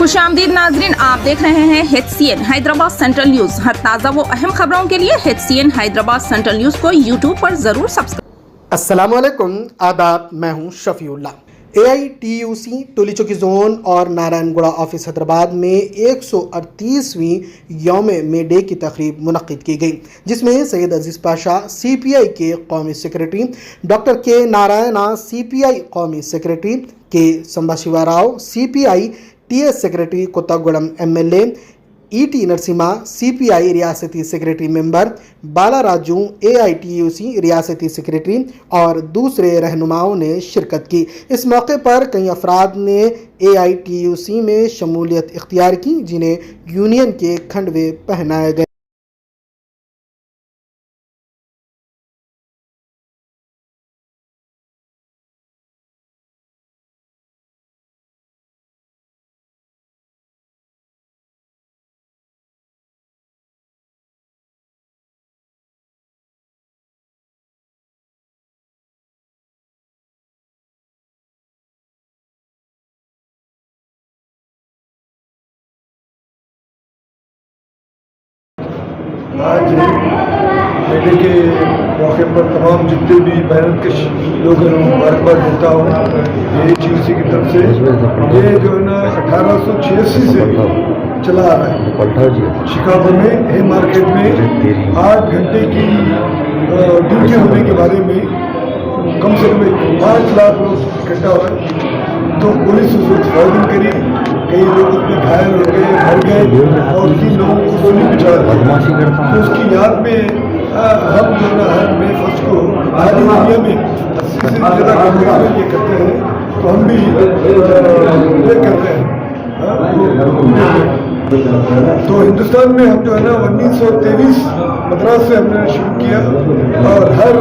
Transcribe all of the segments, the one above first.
खुशामदीद नाजरीन, आप देख रहे हैं HCN हैदराबाद सेंट्रल न्यूज। हर ताज़ा व अहम खबरों के लिए HCN हैदराबाद सेंट्रल न्यूज को यूट्यूब पर जरूर सब्सक्राइब। अस्सलामुअलैकुम, आदाब। मैं हूं शफीउल्लाह। AITUC टोली चौकी जोन और नारायणगुड़ा ऑफिस हैदराबाद में 138वीं यौम मे डे की तकरीब मुनक्किद की गई, जिसमें सैयद अजीज़ पाशा CPI के कौमी सेक्रेटरी, डॉक्टर के नारायणा CPI कौमी secretary, K Sambasiva Rao CPI TS secretary Kothagudem MLA, ET Narasimha CPI रियासती secretary member, Bala Raju AITUC रियासती सेक्रेटरी और दूसरे रहनुमाओं ने शिरकत की। इस मौके पर कई अफराद ने AITUC में शमूलियत इख्तियार की, जिन्हें यूनियन के खंडवे पहनाए गए। आज मेले के मौके पर तमाम जितने भी मेहनतकश लोग हैं मुबारकबाद देता हूँ AITUC की तरफ से। ये जो है ना 1886 से चला आ रहा है। शिकागो में हे मार्केट में 8 घंटे की ड्यूटी होने के बारे में कम से कम 5 लाख लोग इकट्ठा हुए, तो पुलिस उस वक्त फायरिंग करी, कई लोग उसमें घायल हो गए, मर गए और 3 लोगों को गोली भी चला दिया। तो उसकी याद में हम जो है हर मई 1 को आधी दुनिया में 80 से ज़्यादा कंपनी ये करते हैं, तो हम भी ये करते हैं। तो हिंदुस्तान में हम जो है ना 1923 मद्रास से हमने शुरू किया और हर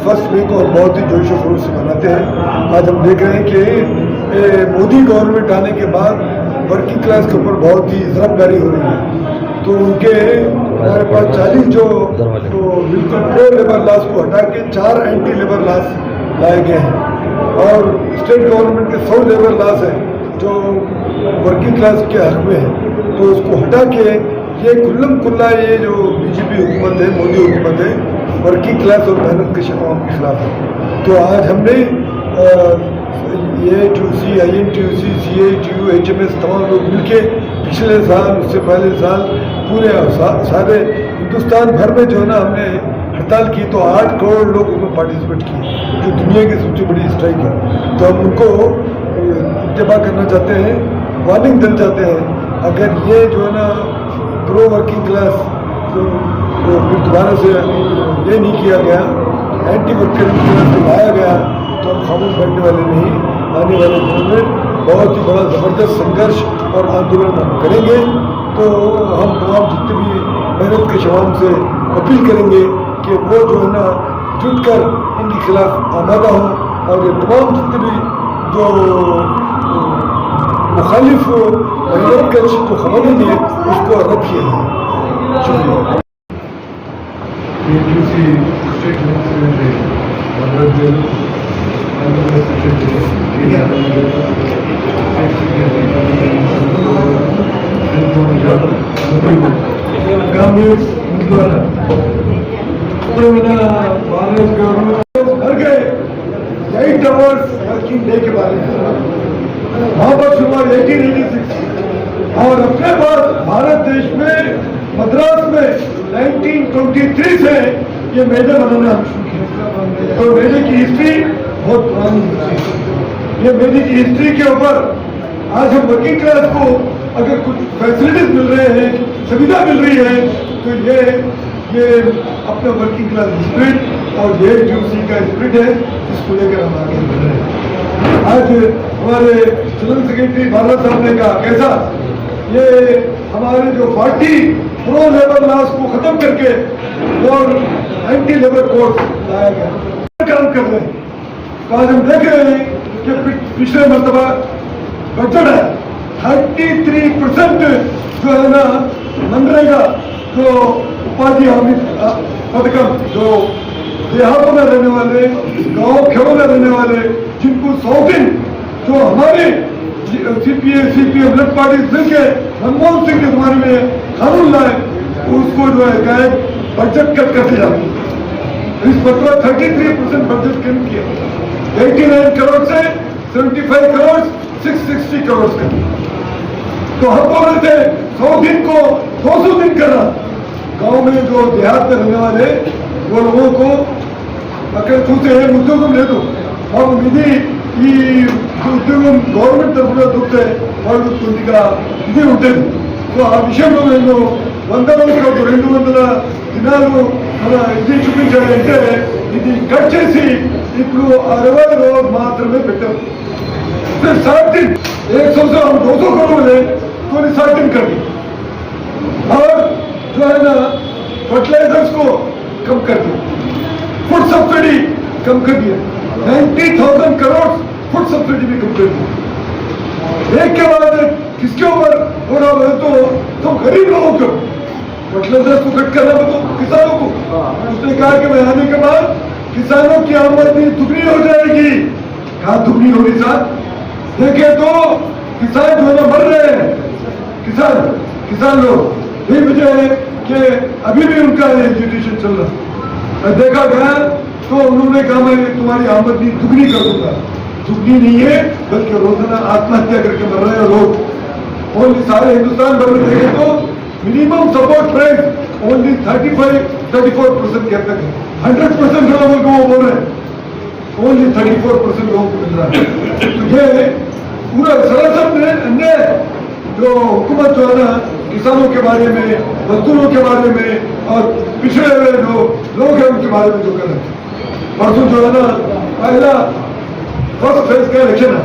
1 मई को बहुत ही जोश और खरोश से मनाते हैं। आज हम देख रहे हैं कि मोदी गवर्नमेंट आने के बाद वर्किंग क्लास के ऊपर बहुत ही ज़रबदारी हो रही है, तो उनके हमारे पास 40 जो तो बिल्कुल प्रो लेबर लॉस को हटा के 4 एंटी लेबर लॉस लाए गए हैं और स्टेट गवर्नमेंट के 100 लेबर लॉस हैं जो वर्किंग क्लास के हक में है, तो उसको हटा के ये कुल्लम कुल्ला ये जो BJP हुकूमत है, मोदी हुकूमत है, वर्किंग क्लास और मेहनत के शवाब के खिलाफ है। तो आज हमने AITUC, INTUC, CITU, HMS तमाम लोग मिलके पिछले साल, उससे पहले साल पूरे सारे हिंदुस्तान भर में जो है ना हमने हड़ताल की, तो 8 करोड़ लोग उसमें पार्टिसिपेट किए, जो दुनिया की सबसे बड़ी स्ट्राइक है। तो हम उनको इत्तेफा करना चाहते हैं, वार्निंग देना चाहते हैं, अगर ये जो है ना प्रो वर्किंग क्लास तो फिर दोबारा से ये नहीं किया गया, एंटी वर्किंग क्लास को लाया गया, तो हम खामोश बैठने वाले नहीं। आने वाले दिनों में बहुत ही बड़ा ज़बरदस्त संघर्ष और आंदोलन हम करेंगे। तो हम तमाम जितने भी मेहनत के शवाम से अपील करेंगे कि वो जो है ना जुट कर इनके खिलाफ आमादा हों और ये तमाम जितने भी जो मुखालिफ मेहनत का जो खबरें हैं उसको रद्द किया है। शुक्रिया। भर गए 8 आवर्स वर्किंग डे के बारे में वहाँ पर शुरुआत 1886 और अपने बाद भारत देश में मद्रास में 1923 से ये मेले मनाना हम शुरू किया। तो मेले की हिस्ट्री बहुत पुरानी है। ये मेले की हिस्ट्री के ऊपर आज हम वर्किंग क्लास को अगर कुछ फैसिलिटीज मिल रहे हैं, सुविधा मिल रही है, तो ये अपना वर्किंग क्लास स्पिरिट और AITUC का स्पिरिट है, इसको लेकर हम आगे बढ़ रहे हैं। आज हमारे जनरल सेक्रेटरी बाला साहब ने कहा कैसा ये हमारे जो 40 प्रो लेबर लॉस को खत्म करके और एंटी लेबर कोड लाया गया, काम कर रहे हैं। तो आज हम देख रहे हैं कि पिछले मरतबा बजट है 33% जो है ना मनरेगा जो उपाधि हामी पदकम जो देहातों में रहने वाले, गाँव खेड़ों में रहने वाले, जिनको 100 दिन जो हमारे CPA, CPM लेफ्ट पार्टी मिलकर मनमोहन सिंह के जमाने में कानून लाए, उसको जो है क्या बजट कट करते जाते। इस पर 33% बजट कम किया, 89 करोड़ से 75 करोड़ 660 करोड़ का। तो हम बोल रहे थे 100 दिन को 200 दिन करना। गांव में जो देहात में रहने वाले वो लोगों को अगर చూస్తే ఉద్యోగం లేదు, మాకు ఇది ఈ ఉద్యోగం గవర్నమెంట్ తరఫున దొరికితే వాళ్ళు కొద్దిగా ఇది ఉంటుంది. సో ఆ విషయంలో నేను 100 రోజులకు 200 దినాలు మన ఇది చూపించాలంటే ఇది కట్ చేసి ఇప్పుడు 60 రోజులు మాత్రమే పెట్టారు. 60 दिन 100 से हम 200 करोड़ ले तो 60 दिन कर दी। और जो है ना फर्टिलाइजर्स को कम कर दिया, फूड सब्सिडी कम कर दिया, 90,000 करोड़ फूड सब्सिडी भी कम कर दिया। एक के बाद किसके ऊपर हो रहा है तो गरीब लोगों को फर्टिलाइजर्स को कट करना तो किसानों को। उसने कहा कि मैं आने के बाद किसानों की आमदनी दुगनी हो जाएगी। कहा दुगनी होगी साहब? देखे तो किसान जो है मर रहे हैं, किसान लोग। यही वजह है कि अभी भी उनका एजुकेशन चल रहा है। देखा गया तो उन्होंने कहा मैं तुम्हारी आमदनी दुगनी कर दूंगा। दुगनी नहीं है बल्कि रोजाना आत्महत्या करके मर रहे हैं लोग। और सारे हिंदुस्तान भर में देखे तो मिनिमम सपोर्ट प्राइस ओनली 34% के तक है। 100% लोगों को वो बोल रहे हैं, ओनली 34% लोगों को मिल रहा है। तो ये पूरा सरासर में अन्याय जो हुकूमत जो है ना किसानों के बारे में, मजदूरों के बारे में और पिछड़े हुए जो लोग हैं उनके बारे में जो कर रहे हैं। परसों जो है ना पहला फर्स्ट फेज का इलेक्शन है,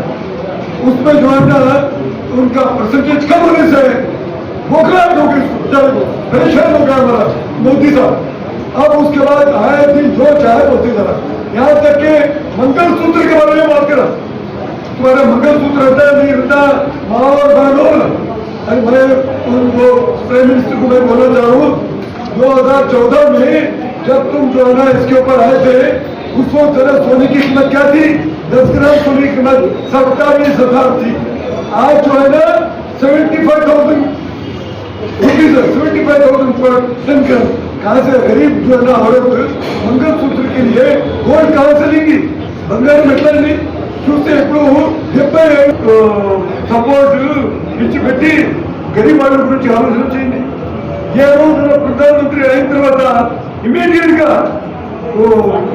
उसमें जो है ना उनका परसेंटेज कम होने से मोखलाट हो गई, बेचारे को परेशान हो गया हमारा मोदी साहब। अब उसके बाद आए दिन जो चाहे बोलते जा रहा, यहाँ तक के मंगलसूत्र के बारे में बात करा। तुम्हारा मंगलसूत्र रहता है नहीं रहता, माँ और बहनों। अरे मैं उनको प्राइम मिनिस्टर को मैं बोलना चाह रहा हूँ 2014 में जब तुम जो है ना इसके ऊपर आए थे उस वक्त जरा सोने की कीमत क्या थी? 10 ग्राम सोने की कीमत 27,000 थी। आज जो है ना 75,000 रुपीज, 75,000 पर टन का। कहाँ से गरीब जो है ना औरत मंगलसूत्र के लिए गोल्ड कहाँ से लेंगी? बंगाल में नहीं చూస్తే ఇప్పుడు 70 సపోర్ట్ ఇచ్చి పెట్టి గరీబ్ వాళ్ళ గురించి ఆలోచన చేయండి. ఏ రోజున ప్రధానమంత్రి అయిన తర్వాత ఇమీడియట్ గా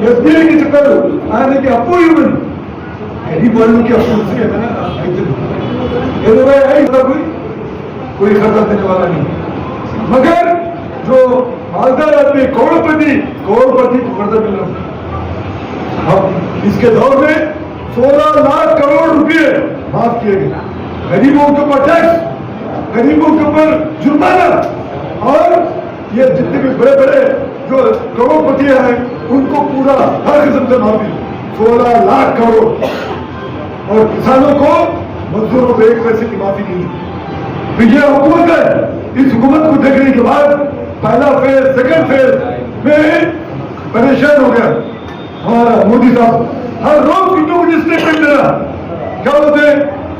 ఎస్బీఐకి చెప్పారు ఆయనకి అప్పు ఇవ్వండి, గరీబ్ వాళ్ళకి అప్పు ఇస్తే ఏమైనా అవుతుంది. कोई खर्चा देने वाला नहीं, मगर जो मालदार आदमी करोड़पति को कर्जा मिल रहा है। अब इसके दौर में 16 लाख करोड़ रुपए माफ किए गए। गरीबों के ऊपर टैक्स, गरीबों के ऊपर जुर्माना, और ये जितने भी बड़े बड़े जो करोड़पति हैं उनको पूरा हर किस्म से माफी, 16 लाख करोड़। और किसानों को, मजदूरों को 1 पैसे की माफी नहीं। तो ये हुकूमत है, इस हुकूमत को देखने के बाद पहला फेज सेकंड फेज में परेशान हो गया हमारा मोदी साहब। हर रोज कितने मुझे स्टेटमेंट दे रहा, क्या बोलते हैं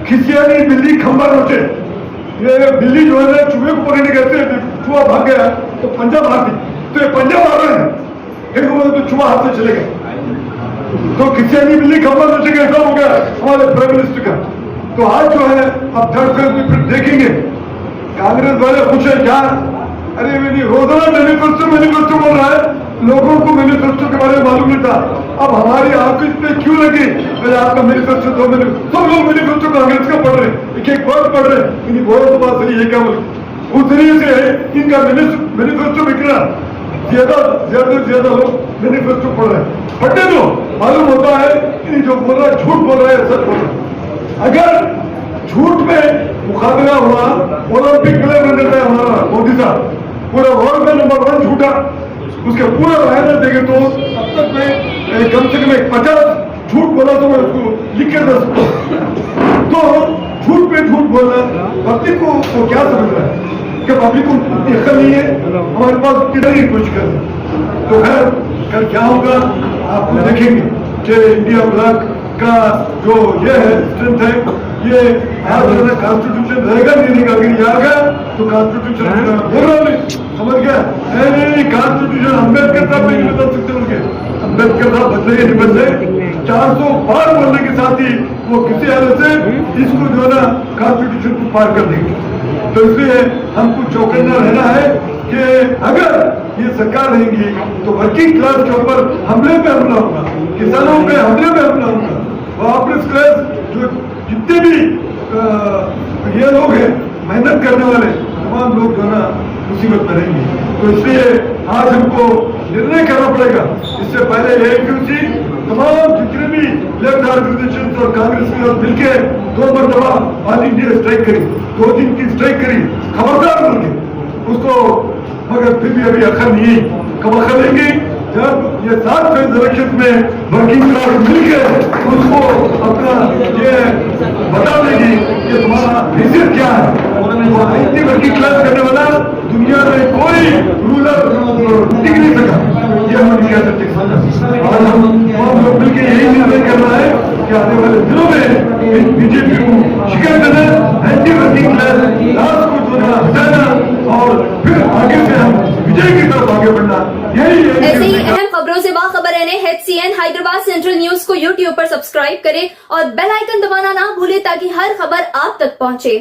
खिसियानी बिल्ली खंबा नोचे। ये बिल्ली जो है ना चूहे को पकड़ने कहते, चूहा भाग गया तो पंजा मार दी, तो ये पंजा मार रहे हैं, एक बोले तो चूहा हाथ से चले गए। तो खिसियानी बिल्ली खंबा नोचे कैसा हो गया हमारे प्राइम मिनिस्टर का। तो आज जो है अब थर्ड फेज में फिर देखेंगे। कांग्रेस वाले खुश है क्या? अरे मेरी रोजाना मैनिफेस्टो बोल रहा है, लोगों को मैनिफेस्टो के बारे में मालूम नहीं था। अब हमारी ऑफिस पे क्यों लगी? पहले आपका मैनिफेस्टो दो, सब लोग मैनिफेस्टो कांग्रेस का पढ़ रहे, एक वर्ड पढ़ रहे, इन्हीं बोलो तो बात सही है क्या बोले? उस तरीके से है इनका मैनिफेस्टो बिक रहा, ज्यादा से ज्यादा लोग मैनिफेस्टो पढ़ रहे हैं। पढ़ने दो, मालूम होता है जो बोल रहा है झूठ बोल रहा है, सच बोल रहा है। अगर झूठ में मुकाबला हुआ, ओलंपिक प्लेयर बन जाता है हमारा मोदी साहब, पूरा वर्ल्ड में नंबर 1 झूठा, उसके पूरा बयान देंगे तो अब तक मैं कम से कम 50 झूठ बोला तो मैं उसको लिख के दे सकता हूं। तो झूठ पे झूठ बोलना पब्लिक को वो क्या समझ रहा है कि पब्लिक को इतनी अकल नहीं है, हमारे पास किधर ही कुछ कर। तो खैर कल क्या होगा आप देखेंगे कि इंडिया ब्लॉक का जो ये है स्ट्रेंथ है, ये कॉन्स्टिट्यूशन रहेगा नहीं रहेगा, अगर ये आ गया तो कॉन्स्टिट्यूशन बोल रहा नहीं, समझ गया? नहीं कॉन्स्टिट्यूशन अम्बेडकर साहब नहीं बदल सकते उनके, अम्बेडकर साहब बदले नहीं बदले, 400 पार बोलने के साथ ही वो किसी हालत से इसको जो है ना कॉन्स्टिट्यूशन को पार कर देंगे। तो इसलिए हमको चौकन्ना रहना है कि अगर ये सरकार रहेंगी तो वर्किंग क्लास के ऊपर हमले पे हमला होगा, किसानों पे हमले पे हमला होगा, वापस क्लास जो जितने भी ये लोग हैं मेहनत करने वाले तमाम लोग जो है ना मुसीबत में रहेंगे। तो इसलिए आज हमको निर्णय करना पड़ेगा। इससे पहले AITUC तमाम जितने भी लेफ्ट ऑर्गेनाइजेशन और कांग्रेस के साथ मिलकर 2 मरतबा ऑल इंडिया स्ट्राइक करी, 2 दिन की स्ट्राइक करी, खबरदार बोल के उसको, मगर फिर भी अभी अखर नहीं, कब अखर लेंगे जब ये 7 फेज इलेक्शन में वर्किंग क्लास मिलकर उसको अपना ये बता देगी कि तुम्हारा हैसियत क्या है। इतनी वर्किंग क्लास करने वाला दुनिया में कोई रूलर टिक नहीं सका, ये हम कह सकते। आज हम लोग मिलकर यही निर्णय करना है कि आने वाले दिनों में बीजेपी को शिकायत देना, एंटी वर्किंग क्लास रात को जो है हटाना और फिर आगे से हम विजय की तरफ आगे बढ़ना, यही ऐसे ही अहम खबरों से बाखबर रहने HCN हैदराबाद सेंट्रल न्यूज को YouTube पर सब्सक्राइब करें और बेल आइकन दबाना ना भूलें ताकि हर खबर आप तक पहुंचे।